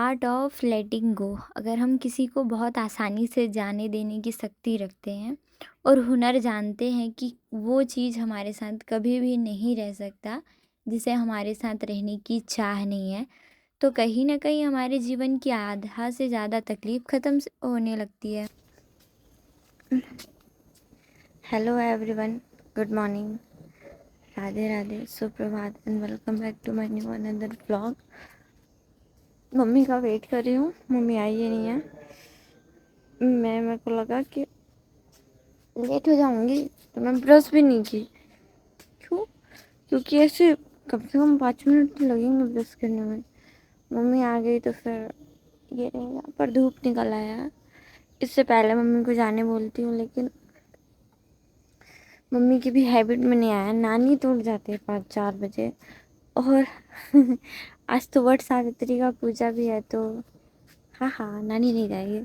Art of letting गो। अगर हम किसी को बहुत आसानी से जाने देने की शक्ति रखते हैं और हुनर जानते हैं कि वो चीज़ हमारे साथ कभी भी नहीं रह सकता जिसे हमारे साथ रहने की चाह नहीं है, तो कहीं ना कहीं हमारे जीवन की आधा से ज़्यादा तकलीफ ख़त्म होने लगती है। Hello everyone, good morning, Radhe Radhe, सुप्रभात and welcome back to my new another vlog. Mummy का वेट कर रही हूँ, मम्मी आई ही नहीं है। मेरे को लगा कि लेट हो जाऊंगी तो मैं ब्रश भी नहीं की। क्यों? क्योंकि ऐसे कम से कम 5 मिनट तो लगेंगे ब्रश करने में। मम्मी आ गई तो फिर ये रहेगा, पर धूप निकल आया। इससे पहले मम्मी को जाने बोलती हूँ, लेकिन मम्मी की भी हैबिट में नहीं आया। नानी तो उठ जाती है 5-4 बजे। और आज तो वट सावित्री का पूजा भी है, तो हाँ हाँ, नानी नहीं जाएगी।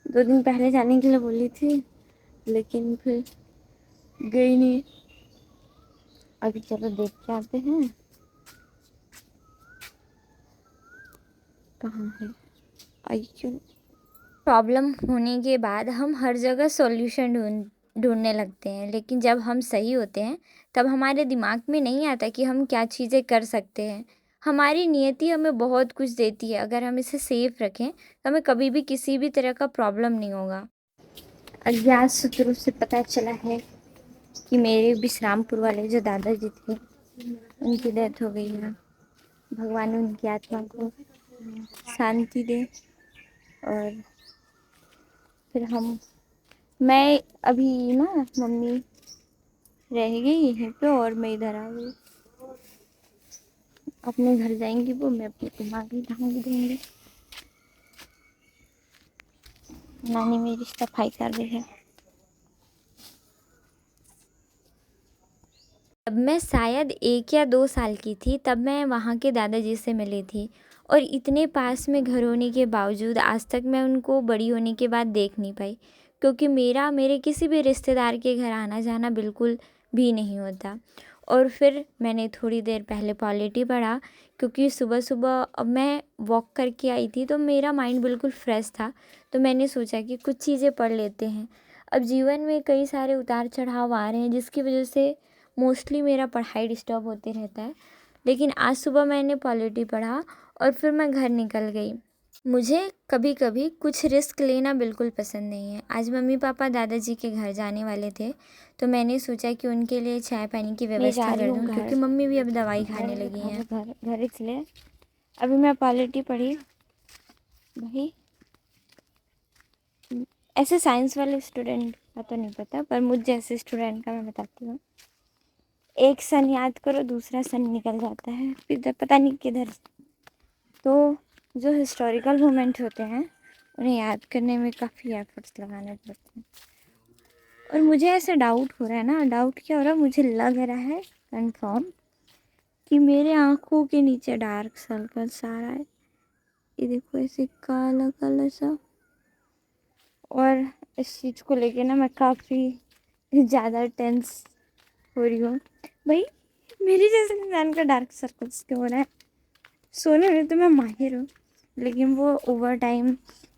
2 दिन पहले जाने के लिए बोली थी, लेकिन फिर गई नहीं। अभी चलो देख के आते हैं कहाँ है। आई क्यों? प्रॉब्लम होने के बाद हम हर जगह सॉल्यूशन ढूंढने लगते हैं, लेकिन जब हम सही होते हैं तब हमारे दिमाग में नहीं आता कि हम क्या चीज़ें कर सकते हैं। हमारी नियति हमें बहुत कुछ देती है, अगर हम इसे सेफ रखें तो हमें कभी भी किसी भी तरह का प्रॉब्लम नहीं होगा। अज्ञात सूत्रों से पता चला है कि मेरे विश्रामपुर वाले जो दादाजी थे, उनकी डेथ हो गई है। भगवान उनकी आत्मा को शांति दे। और फिर मैं अभी ना, मम्मी रह गई यहीं पे और मैं इधर आ गई। अपने घर जाएंगी वो, मैं अपने दिमाग ही ढांक दूंगी। नानी मेरी सफाई कर रही है। जब मैं शायद 1 या 2 साल की थी तब मैं वहाँ के दादाजी से मिली थी, और इतने पास में घर होने के बावजूद आज तक मैं उनको बड़ी होने के बाद देख नहीं पाई, क्योंकि मेरे किसी भी रिश्तेदार के घर आना जाना बिल्कुल भी नहीं होता। और फिर मैंने थोड़ी देर पहले पॉलिटी पढ़ा, क्योंकि सुबह सुबह अब मैं वॉक करके आई थी तो मेरा माइंड बिल्कुल फ्रेश था। तो मैंने सोचा कि कुछ चीज़ें पढ़ लेते हैं। अब जीवन में कई सारे उतार चढ़ाव आ रहे हैं जिसकी वजह से मोस्टली मेरा पढ़ाई डिस्टर्ब होते रहता है। लेकिन आज सुबह मैंने पॉलिटी पढ़ा और फिर मैं घर निकल गई। मुझे कभी कभी कुछ रिस्क लेना बिल्कुल पसंद नहीं है। आज मम्मी पापा दादाजी के घर जाने वाले थे, तो मैंने सोचा कि उनके लिए चाय पानी की व्यवस्था कर दूँ, क्योंकि मम्मी भी अब दवाई खाने लगी हैं। घर इसलिए अभी मैं पॉलिटी पढ़ी भाई। ऐसे साइंस वाले स्टूडेंट का तो नहीं पता, पर मुझ जैसे स्टूडेंट का मैं बताती हूँ। एक सन याद करो, दूसरा सन निकल जाता है, फिर पता नहीं किधर। तो जो हिस्टोरिकल मोमेंट होते हैं उन्हें याद करने में काफ़ी एफर्ट्स लगाने पड़ते हैं। और मुझे ऐसे डाउट हो रहा है ना, डाउट क्या हो रहा है, मुझे लग रहा है कंफर्म कि मेरे आँखों के नीचे डार्क सर्कल्स आ रहा है। ये देखो, ऐसे काला काला सा। और इस चीज़ को लेके ना मैं काफ़ी ज़्यादा टेंस हो रही हूँ। भाई, मेरी जैसे इंसान का डार्क सर्कल्स क्यों हो रहा है? सोने में तो मैं माहिर हूँ, लेकिन वो ओवर टाइम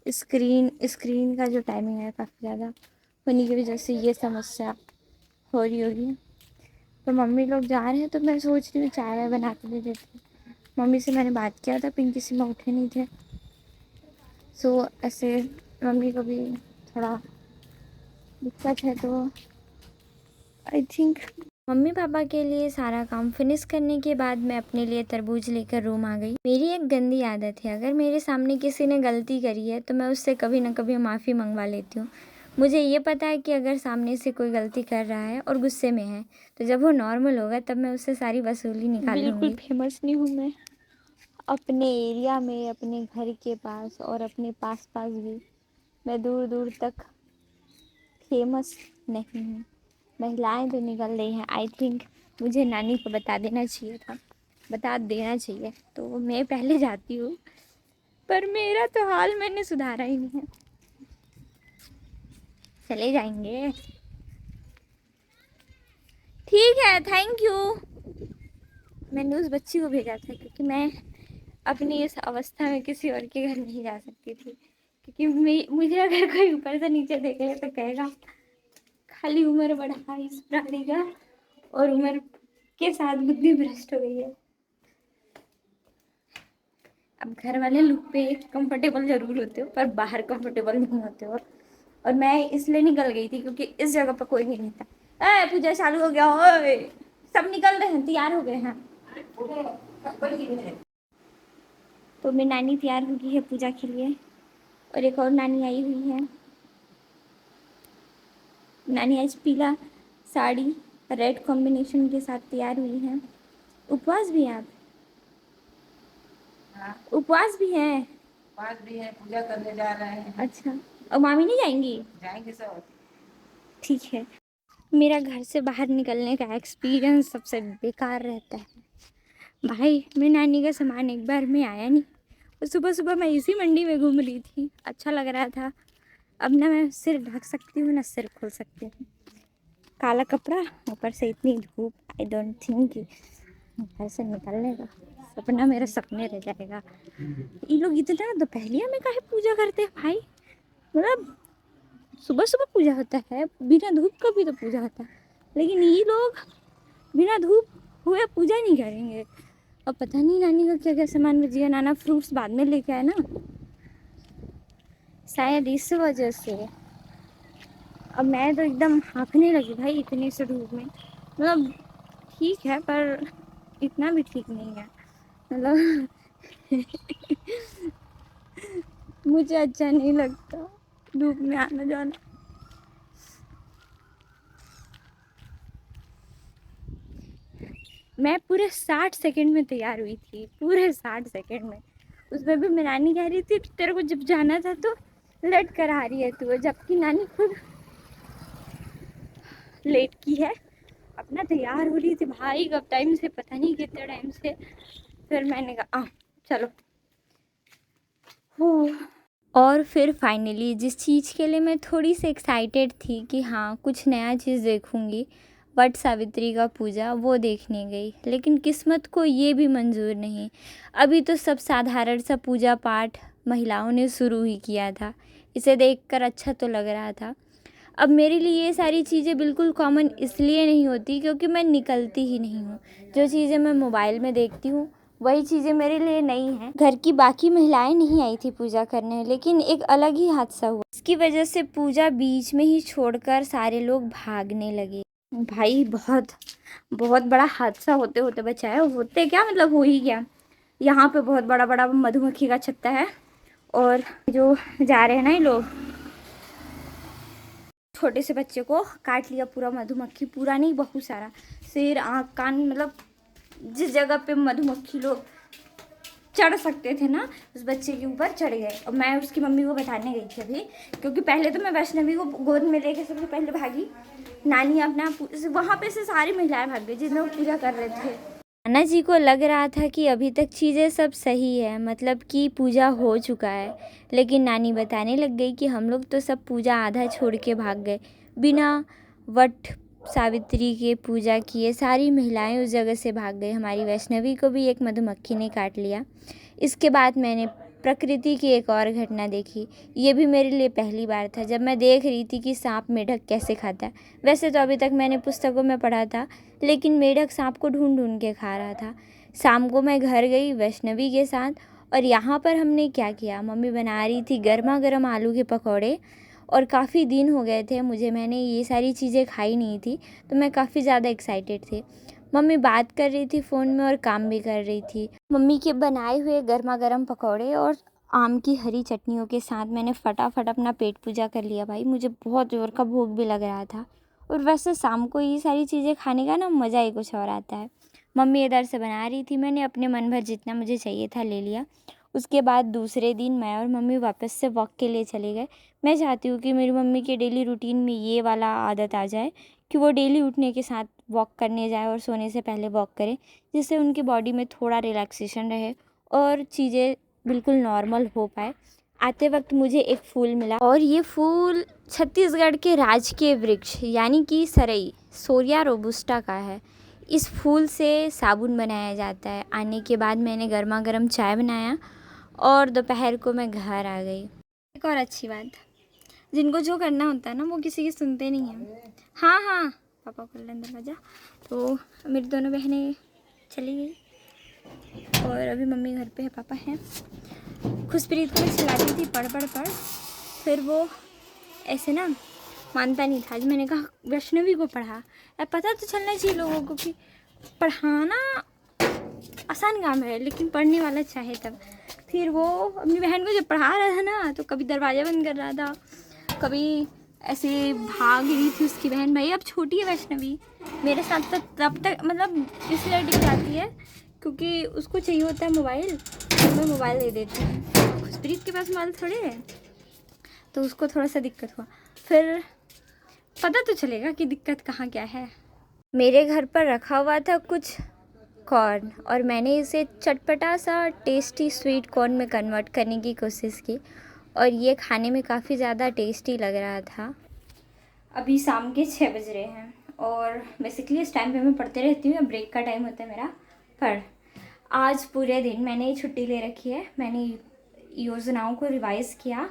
स्क्रीन का जो टाइमिंग है काफ़ी ज़्यादा होने की वजह से ये समस्या हो रही होगी। तो मम्मी लोग जा रहे हैं तो मैं सोच रही हूँ चाय वाय बना के दे देती। मम्मी से मैंने बात किया था, पिंकी सिमा उठे नहीं थे। सो ऐसे मम्मी को भी थोड़ा दिक्कत है, तो आई थिंक मम्मी पापा के लिए सारा काम फिनिश करने के बाद मैं अपने लिए तरबूज लेकर रूम आ गई। मेरी एक गंदी आदत है, अगर मेरे सामने किसी ने गलती करी है तो मैं उससे कभी ना कभी माफ़ी मंगवा लेती हूँ। मुझे ये पता है कि अगर सामने से कोई गलती कर रहा है और गुस्से में है, तो जब वो नॉर्मल होगा तब मैं उससे सारी वसूली निकाल लूँगी। बिल्कुल फेमस नहीं हूँ मैं अपने एरिया में, अपने घर के पास और अपने पास पास भी। मैं दूर दूर तक फेमस नहीं हूँ। महिलाएं तो निकल रही हैं। आई थिंक मुझे नानी को बता देना चाहिए। तो मैं पहले जाती हूँ, पर मेरा तो हाल मैंने सुधारा ही नहीं है। चले जाएंगे, ठीक है, थैंक यू। मैंने उस बच्ची को भेजा था क्योंकि मैं अपनी इस अवस्था में किसी और के घर नहीं जा सकती थी, क्योंकि मुझे अगर कोई ऊपर से नीचे देखे तो कहेगा खाली उम्र बढ़ा इस प्राणी का, और उम्र के साथ बुद्धि भ्रष्ट हो गई है। अब घर वाले लुक पे कंफर्टेबल जरूर होते हो, पर बाहर कंफर्टेबल नहीं होते हो। और मैं इसलिए निकल गई थी क्योंकि इस जगह पर कोई नहीं था। पूजा चालू हो गया, ओए सब निकल रहे हैं, तैयार हो गए हैं। तो मेरी नानी तैयार हो गई है पूजा के लिए, और एक और नानी आई हुई है। नानी आज पीला साड़ी रेड कॉम्बिनेशन के साथ तैयार हुई है। उपवास भी है आप? हाँ। उपवास भी है? उपवास भी है, पूजा करने जा रहे हैं। अच्छा, और मामी नहीं जाएंगी? जाएंगे सब। ठीक है। मेरा घर से बाहर निकलने का एक्सपीरियंस सबसे बेकार रहता है भाई। मेरी नानी का सामान एक बार में आया नहीं, और सुबह सुबह मैं इसी मंडी में घूम रही थी, अच्छा लग रहा था। अब ना मैं सिर ढक सकती हूँ ना सिर खोल सकती हूँ। काला कपड़ा, ऊपर से इतनी धूप, आई डोंट थिंक कि घर से निकलने का सपना मेरा सपने रह जाएगा। ये लोग इतना दोपहरिया में काहे पूजा करते हैं भाई? मतलब सुबह सुबह पूजा होता है, बिना धूप का भी तो पूजा होता है, लेकिन ये लोग बिना धूप हुए पूजा नहीं करेंगे। और पता नहीं नानी का क्या क्या सामान बचिए। नाना फ्रूट्स बाद में लेके आए ना, शायद इस वजह से। अब मैं तो एकदम हाँफने लगी भाई इतनी से धूप में। मतलब ठीक है, पर इतना भी ठीक नहीं है। मतलब मुझे अच्छा नहीं लगता धूप में आना जाना। मैं पूरे 60 सेकंड में तैयार हुई थी, पूरे 60 सेकंड में। उसमें भी मेरी नानी कह रही थी तेरे को जब जाना था तो लेट कर आ रही है तू, जबकि नानी खुद लेट की है। अपना तैयार हो रही थी भाई कब टाइम से, पता नहीं कितने टाइम से। फिर मैंने कहा चलो हो। और फिर फाइनली जिस चीज़ के लिए मैं थोड़ी सी एक्साइटेड थी कि हाँ कुछ नया चीज़ देखूँगी, वट सावित्री का पूजा, वो देखने गई। लेकिन किस्मत को ये भी मंजूर नहीं। अभी तो सब साधारण सा पूजा पाठ महिलाओं ने शुरू ही किया था। इसे देखकर अच्छा तो लग रहा था। अब मेरे लिए ये सारी चीज़ें बिल्कुल कॉमन इसलिए नहीं होती क्योंकि मैं निकलती ही नहीं हूँ। जो चीज़ें मैं मोबाइल में देखती हूँ वही चीज़ें मेरे लिए नई हैं। घर की बाकी महिलाएं नहीं आई थी पूजा करने, लेकिन एक अलग ही हादसा हुआ। इसकी वजह से पूजा बीच में ही छोड़कर सारे लोग भागने लगे। भाई बहुत बहुत बड़ा हादसा होते होते बचाया। होते क्या, मतलब हो ही गया। यहाँ पे बहुत बड़ा बड़ा मधुमक्खी का छत्ता है, और जो जा रहे हैं ना ये लोग, छोटे से बच्चे को काट लिया पूरा मधुमक्खी। पूरा नहीं, बहुत सारा, सिर आँख कान, मतलब जिस जगह पे मधुमक्खी लोग चढ़ सकते थे ना उस बच्चे के ऊपर चढ़ गए। और मैं उसकी मम्मी को बताने गई थी अभी, क्योंकि पहले तो मैं वैष्णवी को गोद में लेके सबसे पहले भागी। नानी अपना वहाँ पे से सारी महिलाएं भाग गई जिन लोग पूजा कर रहे थे। नाना जी को लग रहा था कि अभी तक चीज़ें सब सही है, मतलब कि पूजा हो चुका है। लेकिन नानी बताने लग गई कि हम लोग तो सब पूजा आधा छोड़ के भाग गए, बिना वट सावित्री के पूजा किए सारी महिलाएं उस जगह से भाग गई। हमारी वैष्णवी को भी एक मधुमक्खी ने काट लिया। इसके बाद मैंने प्रकृति की एक और घटना देखी। ये भी मेरे लिए पहली बार था जब मैं देख रही थी कि सांप मेढक कैसे खाता है। वैसे तो अभी तक मैंने पुस्तकों में पढ़ा था, लेकिन मेढक सांप को ढूंढ ढूंढ के खा रहा था। शाम को मैं घर गई वैष्णवी के साथ, और यहाँ पर हमने क्या किया, मम्मी बना रही थी गर्मा गर्म आलू के पकौड़े। और काफ़ी दिन हो गए थे मैंने ये सारी चीज़ें खाई नहीं थी, तो मैं काफ़ी ज़्यादा एक्साइटेड थी। मम्मी बात कर रही थी फ़ोन में और काम भी कर रही थी। मम्मी के बनाए हुए गर्मा गर्म पकौड़े और आम की हरी चटनियों के साथ मैंने फटाफट अपना पेट पूजा कर लिया। भाई मुझे बहुत ज़ोर का भूख भी लग रहा था, और वैसे शाम को ये सारी चीज़ें खाने का ना मज़ा ही कुछ और आता है। मम्मी इधर से बना रही थी, मैंने अपने मन भर जितना मुझे चाहिए था ले लिया। उसके बाद दूसरे दिन मैं और मम्मी वापस से वॉक के लिए चले गए। मैं चाहती हूँ कि मेरी मम्मी के डेली रूटीन में ये वाला आदत आ जाए कि वो डेली उठने के साथ वॉक करने जाए और सोने से पहले वॉक करें, जिससे उनकी बॉडी में थोड़ा रिलैक्सेशन रहे और चीज़ें बिल्कुल नॉर्मल हो पाए। आते वक्त मुझे एक फूल मिला, और ये फूल छत्तीसगढ़ के राजकीय वृक्ष यानी कि सरई सोरिया रोबुस्टा का है। इस फूल से साबुन बनाया जाता है। आने के बाद मैंने गर्मा गर्म चाय बनाया और दोपहर को मैं घर आ गई। एक और अच्छी बात, जिनको जो करना होता है ना वो किसी की सुनते नहीं हैं। हाँ हाँ, पापा खोल लें दरवाजा। तो मेरी दोनों बहनें चली गई और अभी मम्मी घर पे है, पापा हैं। खुशप्रीत को चिल्लाती थी पढ़ पढ़ पढ़, फिर वो ऐसे ना मानता नहीं था। आज मैंने कहा वैष्णवी को पढ़ा। अब पता तो चलना चाहिए लोगों को कि पढ़ाना आसान काम है, लेकिन पढ़ने वाला चाहे तब। फिर वो अपनी बहन को जब पढ़ा रहा था ना, तो कभी दरवाज़ा बंद कर रहा था, कभी ऐसे भाग रही थी उसकी बहन। भाई अब छोटी है वैष्णवी, मेरे साथ तब तक मतलब इसलिए टिक जाती है क्योंकि उसको चाहिए होता है मोबाइल, तो मैं मोबाइल दे देती हूँ। खुशप्रीत के पास मोबाइल थोड़े है, तो उसको थोड़ा सा दिक्कत हुआ। फिर पता तो चलेगा कि दिक्कत कहाँ क्या है। मेरे घर पर रखा हुआ था कुछ कॉर्न और मैंने इसे चटपटा सा टेस्टी स्वीट कॉर्न में कन्वर्ट करने की कोशिश की और ये खाने में काफ़ी ज़्यादा टेस्टी लग रहा था। अभी शाम के 6 बज रहे हैं और बेसिकली इस टाइम पे मैं पढ़ते रहती हूँ, ब्रेक का टाइम होता है मेरा। पर आज पूरे दिन मैंने छुट्टी ले रखी है, मैंने योजनाओं को रिवाइज़ किया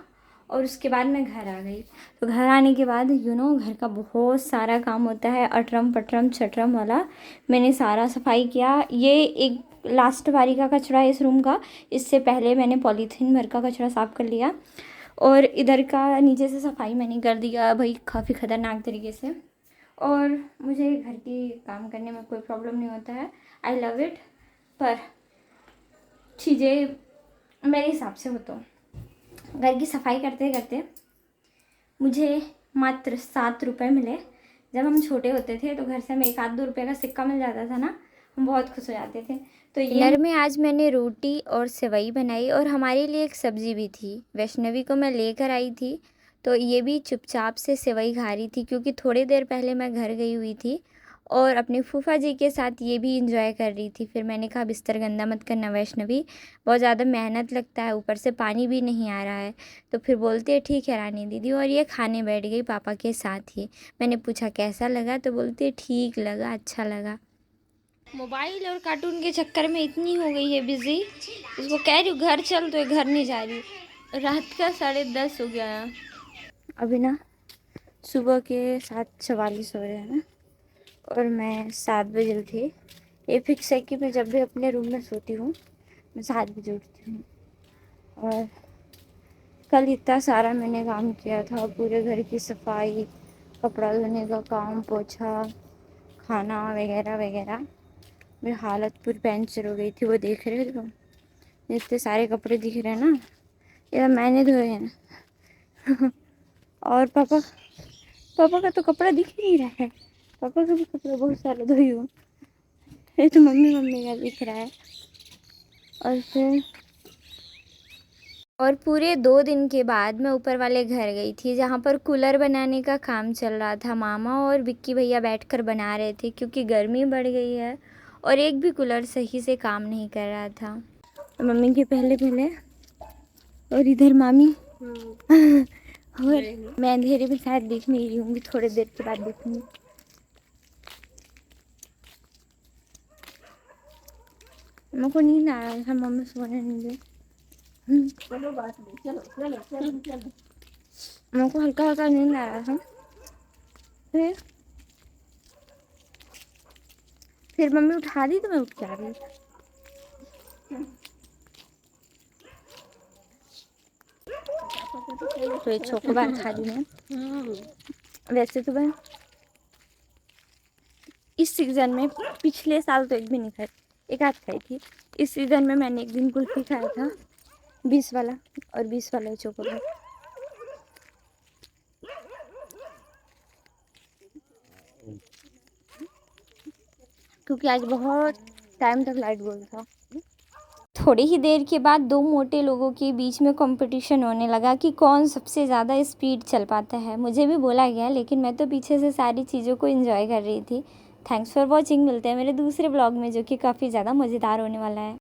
और उसके बाद मैं घर आ गई। तो घर आने के बाद घर का बहुत सारा काम होता है, अटरम पटरम चटरम वाला। मैंने सारा सफाई किया। ये एक लास्ट बारी का कचरा है इस रूम का, इससे पहले मैंने पॉलीथीन भर का कचरा साफ़ कर लिया और इधर का नीचे से सफाई मैंने कर दिया भाई, काफ़ी ख़तरनाक तरीके से। और मुझे घर की काम करने में कोई प्रॉब्लम नहीं होता है, आई लव इट। पर चीज़ें मेरे हिसाब से हो तो घर की सफाई करते करते मुझे मात्र 7 रुपये मिले। जब हम छोटे होते थे तो घर से हमें 1-2 रुपये का सिक्का मिल जाता था ना, हम बहुत खुश हो जाते थे। तो डिनर में आज मैंने रोटी और सेवई बनाई और हमारे लिए एक सब्ज़ी भी थी। वैष्णवी को मैं लेकर आई थी तो ये भी चुपचाप से सेवई खा रही थी क्योंकि थोड़ी देर पहले मैं घर गई हुई थी और अपने फूफा जी के साथ ये भी इंजॉय कर रही थी। फिर मैंने कहा बिस्तर गंदा मत करना वैष्णवी, बहुत ज़्यादा मेहनत लगता है, ऊपर से पानी भी नहीं आ रहा है। तो फिर बोलती है ठीक है रानी दीदी, और ये खाने बैठ गई पापा के साथ ही। मैंने पूछा कैसा लगा, तो बोलती है ठीक लगा, अच्छा लगा। मोबाइल और कार्टून के चक्कर में इतनी हो गई है बिज़ी, इसको कह रही हूँ घर चल तो ये घर नहीं जा रही। रात का 10:30 हो गया है, अभी ना सुबह के 7:44 हो रहे हैं ना, और मैं 7 बजे उठी। ये फिक्स है कि मैं जब भी अपने रूम में सोती हूँ मैं 7 बजे उठती हूँ। और कल इतना सारा मैंने काम किया था, पूरे घर की सफाई, कपड़ा धोने का काम, पोछा, खाना वगैरह वगैरह। मेरी हालत पूरी पैंचर हो गई थी, वो देख रहे हो इतने सारे कपड़े दिख रहे हैं ना, ये मैंने धोए हैं। और पापा का तो कपड़ा दिख नहीं रहा है, पापा का भी कपड़ा बहुत सारा धोई हूँ, ये तो मम्मी का दिख रहा है। और पूरे 2 दिन के बाद मैं ऊपर वाले घर गई थी जहाँ पर कूलर बनाने का काम चल रहा था। मामा और विक्की भैया बैठकर बना रहे थे क्योंकि गर्मी बढ़ गई है और एक भी कूलर सही से काम नहीं कर रहा था। मम्मी के पहले और इधर मामी। और मैं अंधेरे में शायद देख नहीं रही हूँगी, थोड़ी देर के बाद देखूँगी। मेरे को नींद आ रहा था, मम्मी सोने नहीं दे। चलो बात नहीं, चलो। मेरे को हल्का हल्का नींद आ रहा था। फिर मम्मी उठा दी तो मैं उठ के आ गई। तो ये चोकोबार खा ली मैं। वैसे तो मैं इस सीज़न में पिछले साल तो एक भी नहीं खाई, एक आध खाई थी। इस सीज़न में मैंने एक दिन कुल्फी खाया था 20 वाला, और 20 वाला चोकोबार। क्योंकि आज बहुत टाइम तक लाइट गोल था। थोड़ी ही देर के बाद 2 मोटे लोगों के बीच में कंपटीशन होने लगा कि कौन सबसे ज़्यादा स्पीड चल पाता है। मुझे भी बोला गया, लेकिन मैं तो पीछे से सारी चीज़ों को एंजॉय कर रही थी। Thanks for watching. मिलते हैं मेरे दूसरे ब्लॉग में जो कि काफ़ी ज़्यादा मज़ेदार होने वाला है।